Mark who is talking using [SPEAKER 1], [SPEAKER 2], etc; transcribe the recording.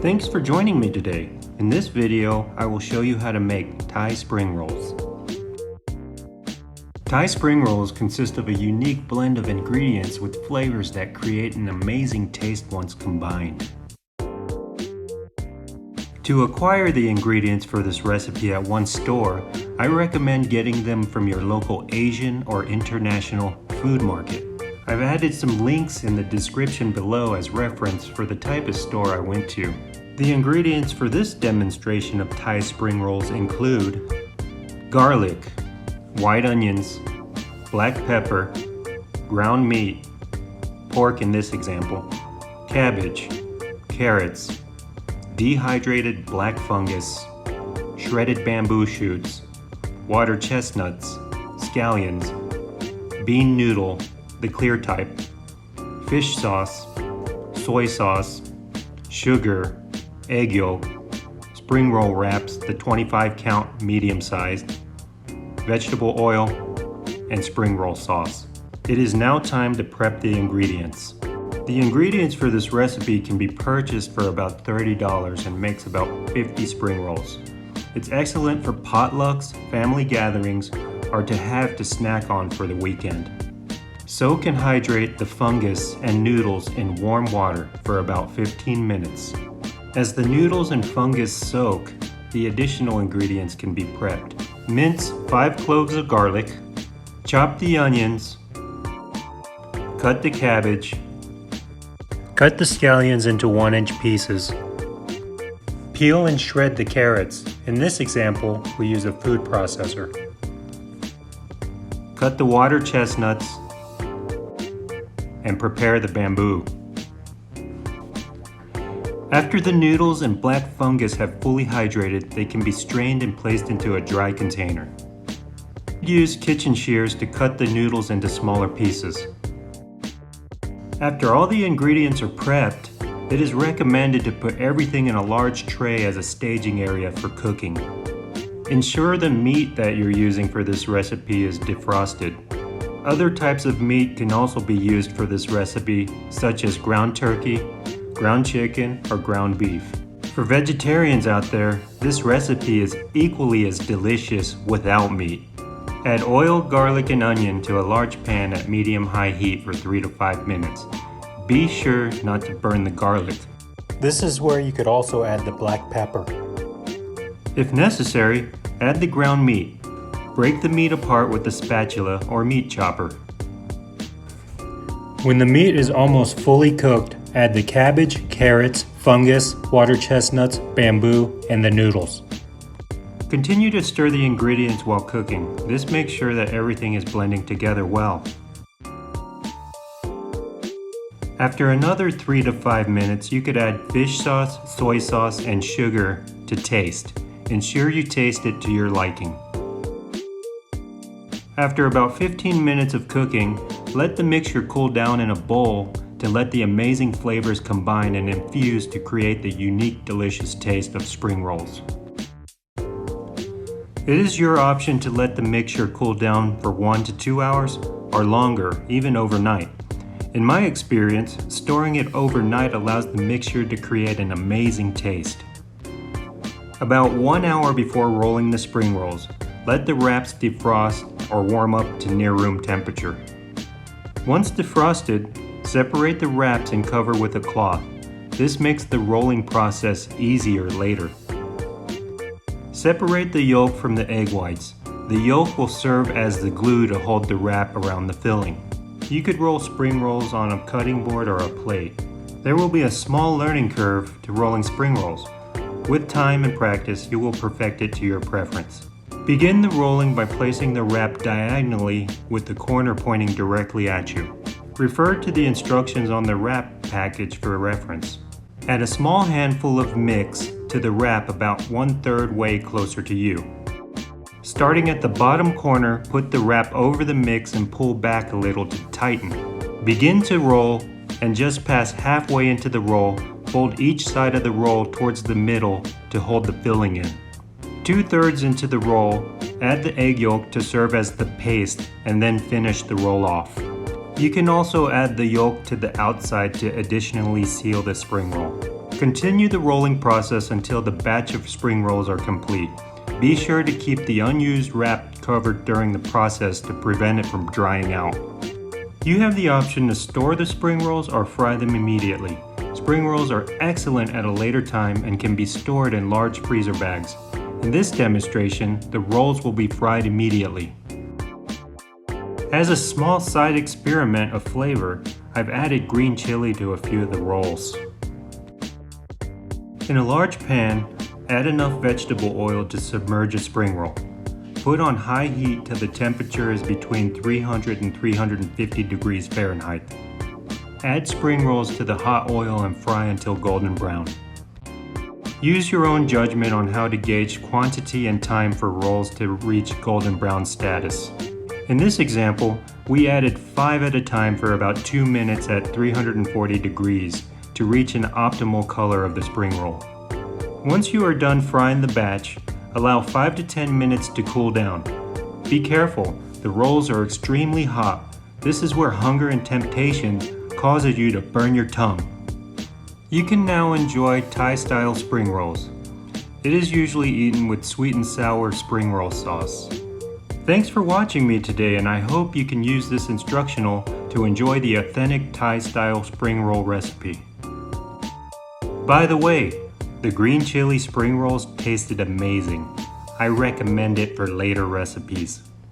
[SPEAKER 1] Thanks for joining me today. In this video, I will show you how to make Thai spring rolls. Thai spring rolls consist of a unique blend of ingredients with flavors that create an amazing taste once combined. To acquire the ingredients for this recipe at one store, I recommend getting them from your local Asian or international food market. I've added some links in the description below as reference for the type of store I went to. The ingredients for this demonstration of Thai spring rolls include garlic, white onions, black pepper, ground meat, pork in this example, cabbage, carrots, dehydrated black fungus, shredded bamboo shoots, water chestnuts, scallions, bean noodle, the clear type, fish sauce, soy sauce, sugar, egg yolk, spring roll wraps, the 25 count medium sized, vegetable oil, and spring roll sauce. It is now time to prep the ingredients. The ingredients for this recipe can be purchased for about $30 and makes about 50 spring rolls. It's excellent for potlucks, family gatherings, or to have to snack on for the weekend. Soak and hydrate the fungus and noodles in warm water for about 15 minutes. As the noodles and fungus soak, the additional ingredients can be prepped. Mince 5 cloves of garlic, chop the onions, cut the cabbage, cut the scallions into 1-inch pieces. Peel and shred the carrots. In this example, we use a food processor. Cut the water chestnuts and prepare the bamboo. After the noodles and black fungus have fully hydrated, they can be strained and placed into a dry container. Use kitchen shears to cut the noodles into smaller pieces. After all the ingredients are prepped, it is recommended to put everything in a large tray as a staging area for cooking. Ensure the meat that you're using for this recipe is defrosted. Other types of meat can also be used for this recipe, such as ground turkey, ground chicken, or ground beef. For vegetarians out there, this recipe is equally as delicious without meat. Add oil, garlic, and onion to a large pan at medium-high heat for 3 to 5 minutes. Be sure not to burn the garlic. This is where you could also add the black pepper. If necessary, add the ground meat. Break the meat apart with a spatula or meat chopper. When the meat is almost fully cooked, add the cabbage, carrots, fungus, water chestnuts, bamboo, and the noodles. Continue to stir the ingredients while cooking. This makes sure that everything is blending together well. After another 3 to 5 minutes, you could add fish sauce, soy sauce, and sugar to taste. Ensure you taste it to your liking. After about 15 minutes of cooking, let the mixture cool down in a bowl to let the amazing flavors combine and infuse to create the unique, delicious taste of spring rolls. It is your option to let the mixture cool down for 1 to 2 hours or longer, even overnight. In my experience, storing it overnight allows the mixture to create an amazing taste. About 1 hour before rolling the spring rolls, let the wraps defrost or warm up to near room temperature. Once defrosted, separate the wraps and cover with a cloth. This makes the rolling process easier later. Separate the yolk from the egg whites. The yolk will serve as the glue to hold the wrap around the filling. You could roll spring rolls on a cutting board or a plate. There will be a small learning curve to rolling spring rolls. With time and practice, you will perfect it to your preference. Begin the rolling by placing the wrap diagonally with the corner pointing directly at you. Refer to the instructions on the wrap package for reference. Add a small handful of mix to the wrap about 1/3 way closer to you. Starting at the bottom corner, put the wrap over the mix and pull back a little to tighten. Begin to roll, and just past halfway into the roll, fold each side of the roll towards the middle to hold the filling in. 2/3 into the roll, add the egg yolk to serve as the paste and then finish the roll off. You can also add the yolk to the outside to additionally seal the spring roll. Continue the rolling process until the batch of spring rolls are complete. Be sure to keep the unused wrap covered during the process to prevent it from drying out. You have the option to store the spring rolls or fry them immediately. Spring rolls are excellent at a later time and can be stored in large freezer bags. In this demonstration, the rolls will be fried immediately. As a small side experiment of flavor, I've added green chili to a few of the rolls. In a large pan, add enough vegetable oil to submerge a spring roll. Put on high heat till the temperature is between 300 and 350 degrees Fahrenheit. Add spring rolls to the hot oil and fry until golden brown. Use your own judgment on how to gauge quantity and time for rolls to reach golden brown status. In this example, we added 5 at a time for about 2 minutes at 340 degrees to reach an optimal color of the spring roll. Once you are done frying the batch, allow 5 to 10 minutes to cool down. Be careful, the rolls are extremely hot. This is where hunger and temptation causes you to burn your tongue. You can now enjoy Thai-style spring rolls. It is usually eaten with sweet and sour spring roll sauce. Thanks for watching me today, and I hope you can use this instructional to enjoy the authentic Thai-style spring roll recipe. By the way, the green chili spring rolls tasted amazing. I recommend it for later recipes.